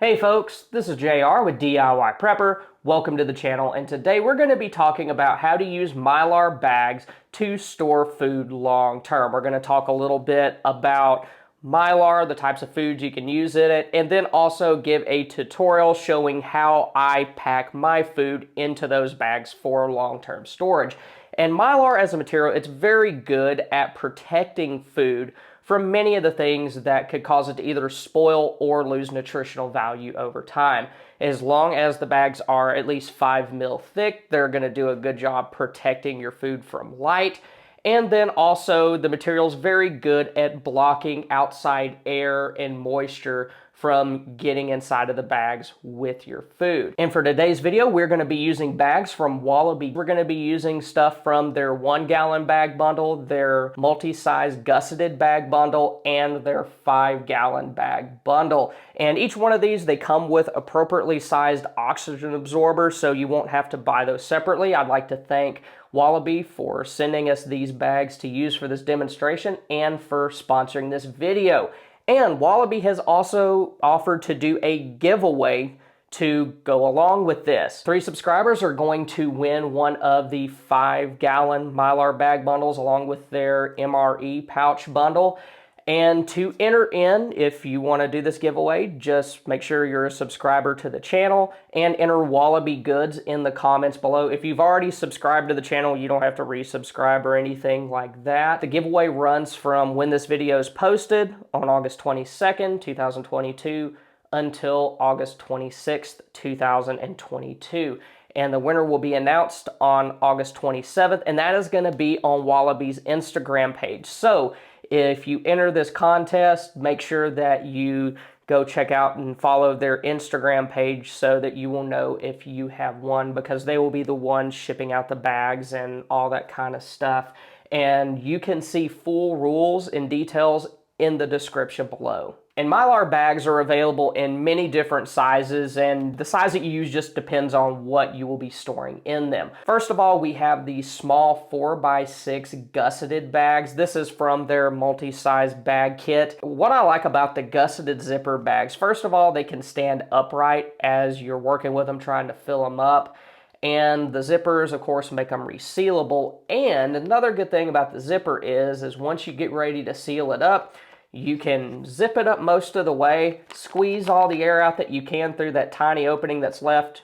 Hey folks, this is JR with DIY Prepper. Welcome to the channel, and today we're going to be talking about how to use Mylar bags to store food long term. We're going to talk a little bit about Mylar, the types of foods you can use in it, and then also give a tutorial showing how I pack my food into those bags for long-term storage. And Mylar as a material, it's very good at protecting food from many of the things that could cause it to either spoil or lose nutritional value over time. As long as the bags are at least 5 mil thick, they're going to do a good job protecting your food from light. And then also the material is very good at blocking outside air and moisture from getting inside of the bags with your food. And for today's video, we're going to be using bags from Wallaby. We're going to be using stuff from their 1 gallon bag bundle, their multi-size gusseted bag bundle, and their 5 gallon bag bundle. And each one of these, they come with appropriately sized oxygen absorbers, so you won't have to buy those separately. I'd like to thank Wallaby for sending us these bags to use for this demonstration and for sponsoring this video. And Wallaby has also offered to do a giveaway to go along with this. 3 subscribers are going to win one of the 5 gallon Mylar bag bundles along with their MRE pouch bundle. And to enter in, if you want to do this giveaway, just make sure you're a subscriber to the channel and enter Wallaby Goods in the comments below. If you've already subscribed to the channel, you don't have to resubscribe or anything like that. The giveaway runs from when this video is posted on August 22nd, 2022 until August 26th, 2022. And the winner will be announced on August 27th, and that is going to be on Wallaby's Instagram page. So if you enter this contest, make sure that you go check out and follow their Instagram page so that you will know if you have won, because they will be the ones shipping out the bags and all that kind of stuff. And you can see full rules and details in the description below. And Mylar bags are available in many different sizes, and the size that you use just depends on what you will be storing in them. First of all, we have the small 4x6 gusseted bags. This is from their multi-size bag kit. What I like about the gusseted zipper bags, first of all, they can stand upright as you're working with them, trying to fill them up. And the zippers, of course, make them resealable. And another good thing about the zipper is once you get ready to seal it up, you can zip it up most of the way, squeeze all the air out that you can through that tiny opening that's left,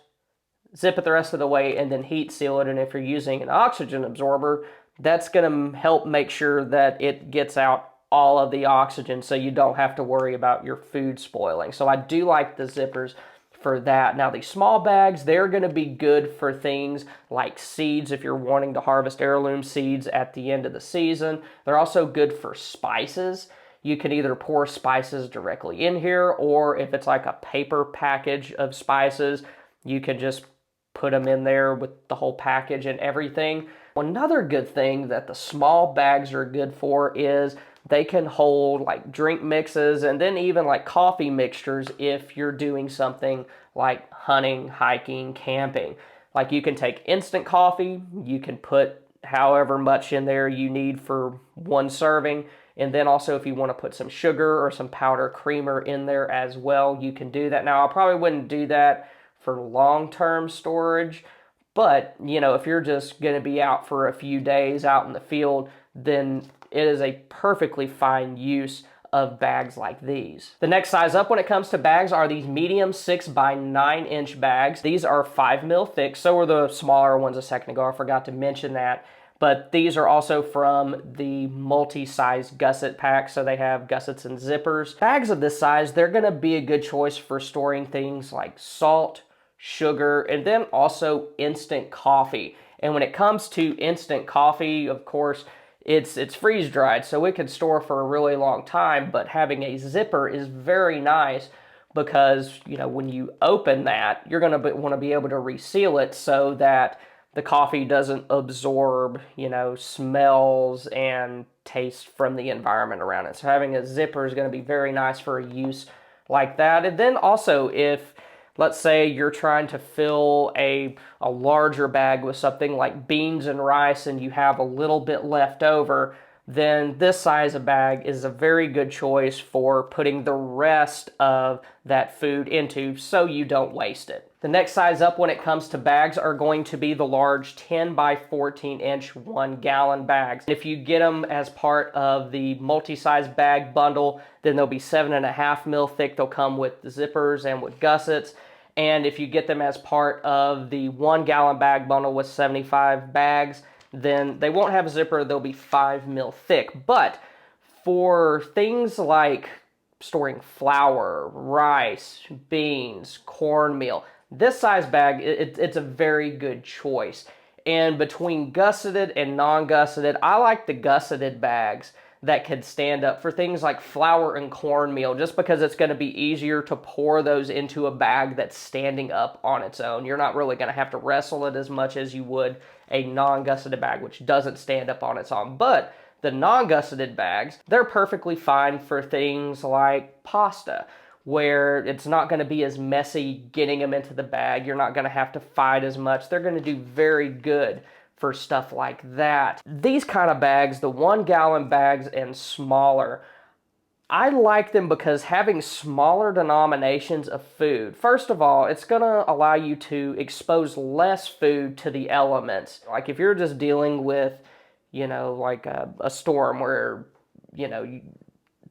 zip it the rest of the way, and then heat seal it. And if you're using an oxygen absorber, that's going to help make sure that it gets out all of the oxygen so you don't have to worry about your food spoiling. So I do like the zippers for that. Now, these small bags, they're going to be good for things like seeds if you're wanting to harvest heirloom seeds at the end of the season. They're also good for spices. You can either pour spices directly in here, or if it's like a paper package of spices, you can just put them in there with the whole package and everything. Another good thing that the small bags are good for is they can hold like drink mixes and then even like coffee mixtures if you're doing something like hunting, hiking, camping. Like you can take instant coffee, you can put however much in there you need for one serving. And then also if you want to put some sugar or some powder creamer in there as well, you can do that. Now, I probably wouldn't do that for long-term storage, but, you know, if you're just going to be out for a few days out in the field, then it is a perfectly fine use of bags like these. The next size up when it comes to bags are these medium 6 by 9 inch bags. These are 5 mil thick. So are the smaller ones a second ago. I forgot to mention that. But these are also from the multi-size gusset pack, so they have gussets and zippers. Bags of this size, they're going to be a good choice for storing things like salt, sugar, and then also instant coffee. And when it comes to instant coffee, of course, it's freeze-dried, so it can store for a really long time, but having a zipper is very nice because, you know, when you open that, you're going to want to be able to reseal it so that the coffee doesn't absorb, you know, smells and taste from the environment around it. So having a zipper is going to be very nice for a use like that. And then also if, let's say you're trying to fill a larger bag with something like beans and rice and you have a little bit left over, then this size of bag is a very good choice for putting the rest of that food into so you don't waste it. The next size up when it comes to bags are going to be the large 10 by 14 inch 1 gallon bags. If you get them as part of the multi-size bag bundle, then they'll be 7.5 mil thick. They'll come with zippers and with gussets. And if you get them as part of the 1 gallon bag bundle with 75 bags, then they won't have a zipper. They'll be 5 mil thick. But for things like storing flour, rice, beans, cornmeal, this size bag, it's a very good choice. And between gusseted and non-gusseted, I like the gusseted bags that could stand up for things like flour and cornmeal, just because it's going to be easier to pour those into a bag that's standing up on its own. You're not really going to have to wrestle it as much as you would a non-gusseted bag, which doesn't stand up on its own. But the non-gusseted bags, they're perfectly fine for things like pasta, where it's not going to be as messy getting them into the bag. You're not going to have to fight as much. They're going to do very good for stuff like that. These kind of bags, the 1 gallon bags and smaller, I like them because having smaller denominations of food, first of all, it's going to allow you to expose less food to the elements. Like if you're just dealing with, like a storm where,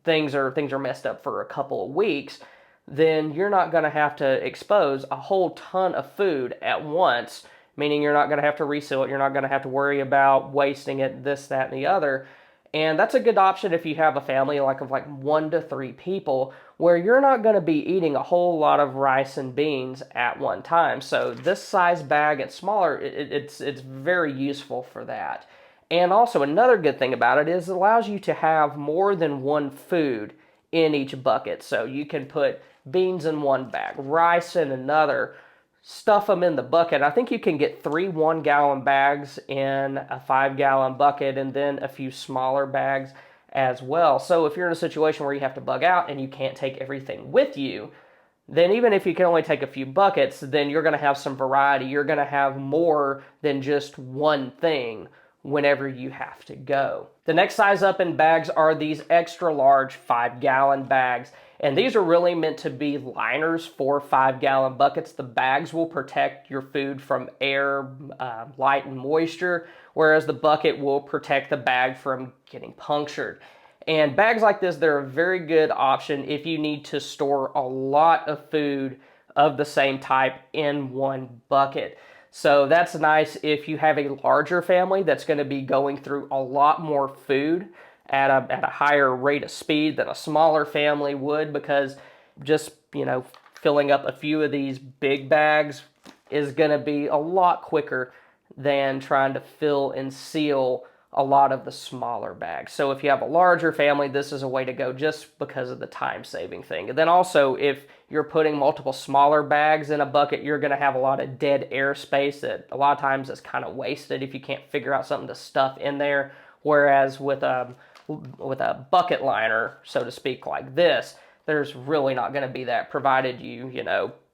things are messed up for a couple of weeks, then you're not going to have to expose a whole ton of food at once, meaning you're not going to have to reseal it. You're not going to have to worry about wasting it, this, that, and the other. And that's a good option if you have a family of 1 to 3 people, where you're not going to be eating a whole lot of rice and beans at one time. So this size bag and smaller, it's very useful for that. And also another good thing about it is it allows you to have more than one food in each bucket. So you can put beans in one bag, rice in another, stuff them in the bucket. I think you can get 3 1 gallon bags in a 5 gallon bucket, and then a few smaller bags as well. So if you're in a situation where you have to bug out and you can't take everything with you, then even if you can only take a few buckets, then you're going to have some variety. You're going to have more than just one thing whenever you have to go. The next size up in bags are these extra large 5 gallon bags. And these are really meant to be liners for 5 gallon buckets. The bags will protect your food from air, light, and moisture, whereas the bucket will protect the bag from getting punctured. And bags like this, they're a very good option if you need to store a lot of food of the same type in one bucket. So that's nice if you have a larger family that's going to be going through a lot more food at a higher rate of speed than a smaller family would, because just, filling up a few of these big bags is going to be a lot quicker than trying to fill and seal a lot of the smaller bags. So if you have a larger family, this is a way to go just because of the time-saving thing. And then also, if you're putting multiple smaller bags in a bucket, you're going to have a lot of dead air space that a lot of times is kind of wasted if you can't figure out something to stuff in there. Whereas with a bucket liner, so to speak, like this, there's really not going to be that, provided you,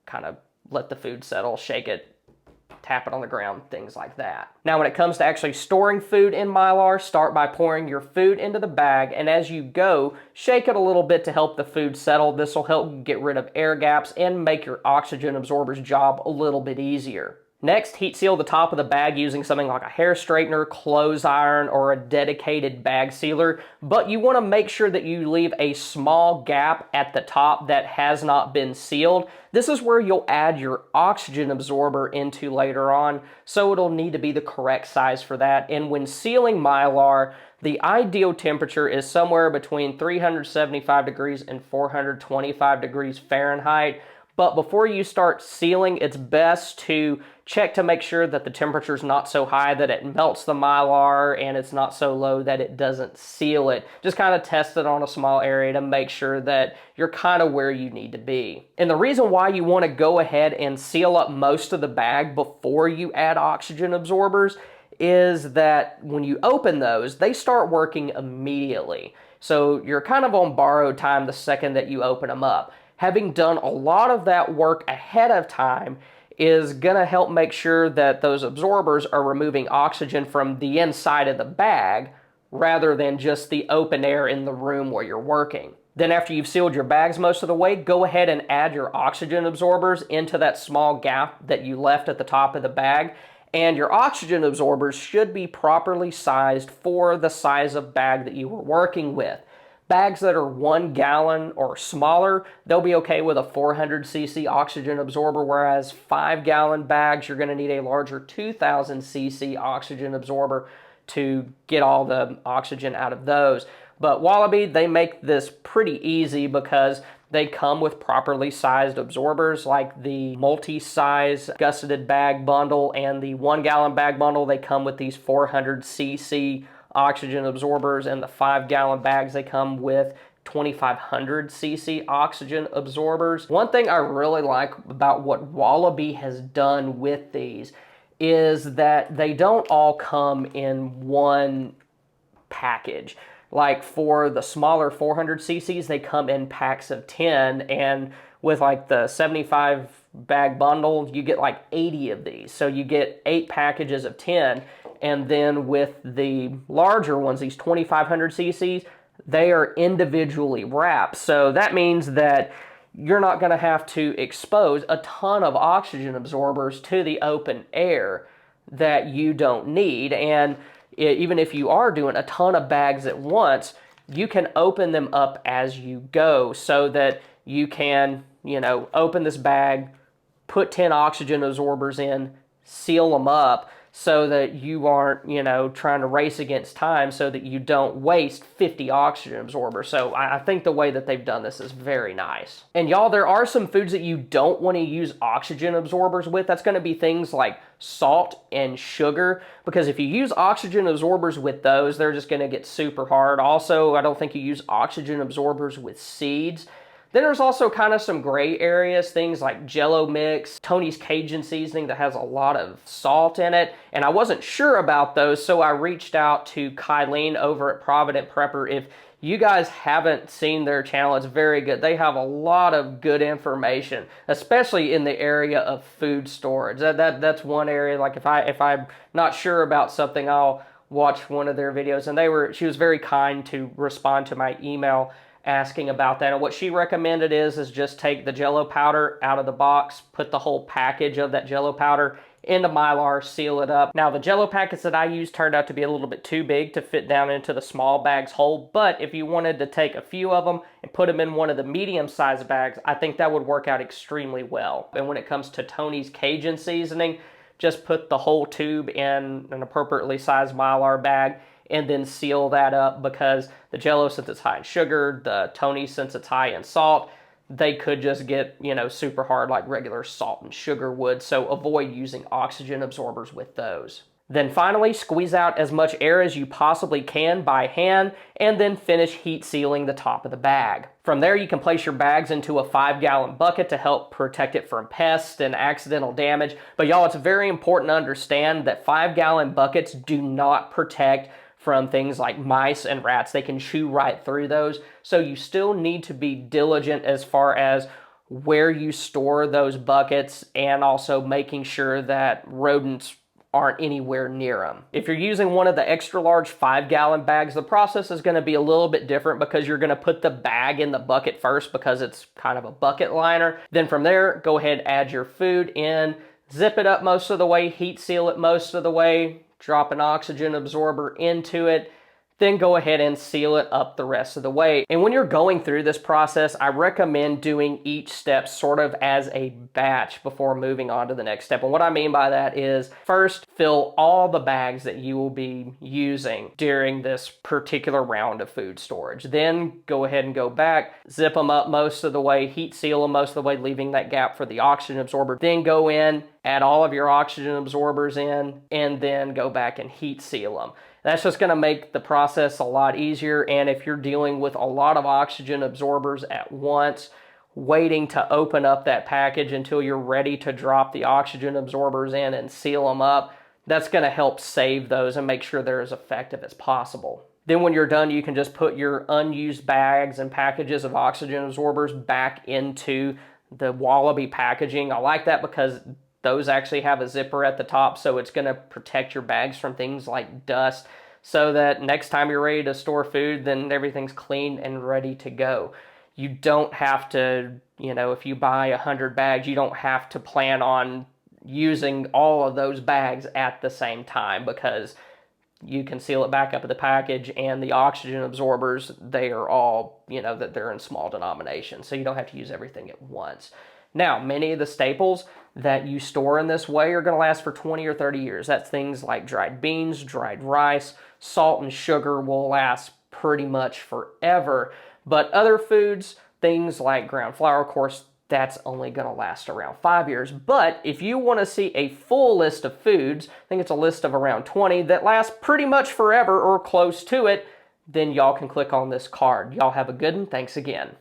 kind of let the food settle, shake it, tap it on the ground, things like that. Now, when it comes to actually storing food in Mylar, start by pouring your food into the bag, and as you go, shake it a little bit to help the food settle. This will help get rid of air gaps and make your oxygen absorber's job a little bit easier. Next, heat seal the top of the bag using something like a hair straightener, clothes iron, or a dedicated bag sealer, but you want to make sure that you leave a small gap at the top that has not been sealed. This is where you'll add your oxygen absorber into later on, so it'll need to be the correct size for that. And when sealing Mylar, the ideal temperature is somewhere between 375 degrees and 425 degrees Fahrenheit. But before you start sealing, it's best to check to make sure that the temperature is not so high that it melts the Mylar, and it's not so low that it doesn't seal it. Just kind of test it on a small area to make sure that you're kind of where you need to be. And the reason why you want to go ahead and seal up most of the bag before you add oxygen absorbers is that when you open those, they start working immediately. So you're kind of on borrowed time the second that you open them up. Having done a lot of that work ahead of time is going to help make sure that those absorbers are removing oxygen from the inside of the bag rather than just the open air in the room where you're working. Then after you've sealed your bags most of the way, go ahead and add your oxygen absorbers into that small gap that you left at the top of the bag. And your oxygen absorbers should be properly sized for the size of bag that you were working with. Bags that are 1 gallon or smaller, they'll be okay with a 400 cc oxygen absorber, whereas 5-gallon bags, you're going to need a larger 2000 cc oxygen absorber to get all the oxygen out of those. But Wallaby, they make this pretty easy because they come with properly sized absorbers, like the multi-size gusseted bag bundle and the 1-gallon bag bundle. They come with these 400 cc oxygen absorbers, and the 5-gallon bags, they come with 2500 cc oxygen absorbers. One thing I really like about what Wallaby has done with these is that they don't all come in one package. Like for the smaller 400 cc's, they come in packs of 10, and with like the 75 bag bundle, you get like 80 of these. So you get 8 packages of 10, and then with the larger ones, these 2500 cc's, they are individually wrapped. So that means that you're not going to have to expose a ton of oxygen absorbers to the open air that you don't need. And even if you are doing a ton of bags at once, you can open them up as you go so that you can, open this bag, put 10 oxygen absorbers in, seal them up so that you aren't, trying to race against time so that you don't waste 50 oxygen absorbers. So I think the way that they've done this is very nice. And y'all, there are some foods that you don't want to use oxygen absorbers with. That's going to be things like salt and sugar, because if you use oxygen absorbers with those, they're just going to get super hard. Also, I don't think you use oxygen absorbers with seeds. Then there's also kind of some gray areas, things like Jello mix, Tony's Cajun seasoning that has a lot of salt in it, and I wasn't sure about those, so I reached out to Kylene over at Provident Prepper. If you guys haven't seen their channel, it's very good. They have a lot of good information, especially in the area of food storage. That's one area, like if I'm not sure about something, I'll watch one of their videos, and she was very kind to respond to my email asking about that. And what she recommended is just take the Jello powder out of the box, put the whole package of that Jello powder into Mylar, seal it up. Now the Jello packets that I used turned out to be a little bit too big to fit down into the small bag's hole, but if you wanted to take a few of them and put them in one of the medium-sized bags, I think that would work out extremely well. And when it comes to Tony's Cajun seasoning, just put the whole tube in an appropriately sized Mylar bag and then seal that up, because the Jello, since it's high in sugar, the Tony, since it's high in salt, they could just get, super hard like regular salt and sugar would. So avoid using oxygen absorbers with those. Then finally, squeeze out as much air as you possibly can by hand, and then finish heat sealing the top of the bag. From there, you can place your bags into a 5-gallon bucket to help protect it from pests and accidental damage. But y'all, it's very important to understand that 5-gallon buckets do not protect from things like mice and rats. They can chew right through those. So you still need to be diligent as far as where you store those buckets, and also making sure that rodents aren't anywhere near them. If you're using one of the extra large 5-gallon bags, the process is going to be a little bit different, because you're going to put the bag in the bucket first because it's kind of a bucket liner. Then from there, go ahead, add your food in, zip it up most of the way, heat seal it most of the way, drop an oxygen absorber into it, then go ahead and seal it up the rest of the way. And when you're going through this process, I recommend doing each step sort of as a batch before moving on to the next step. And what I mean by that is, first, fill all the bags that you will be using during this particular round of food storage. Then go ahead and go back, zip them up most of the way, heat seal them most of the way, leaving that gap for the oxygen absorber. Then go in, add all of your oxygen absorbers in, and then go back and heat seal them. That's just going to make the process a lot easier. And if you're dealing with a lot of oxygen absorbers at once, waiting to open up that package until you're ready to drop the oxygen absorbers in and seal them up, that's going to help save those and make sure they're as effective as possible. Then when you're done, you can just put your unused bags and packages of oxygen absorbers back into the Wallaby packaging. I like that because those actually have a zipper at the top, so it's going to protect your bags from things like dust. so that next time you're ready to store food, then everything's clean and ready to go. You don't have to, if you buy 100 bags, you don't have to plan on using all of those bags at the same time, because you can seal it back up in the package, and the oxygen absorbers, they are all, that they're in small denominations, so you don't have to use everything at once. Now, many of the staples that you store in this way are going to last for 20 or 30 years. That's things like dried beans, dried rice, salt and sugar will last pretty much forever. But other foods, things like ground flour, of course, that's only going to last around 5 years. But if you want to see a full list of foods, I think it's a list of around 20 that last pretty much forever or close to it, then y'all can click on this card. Y'all have a good one. Thanks again.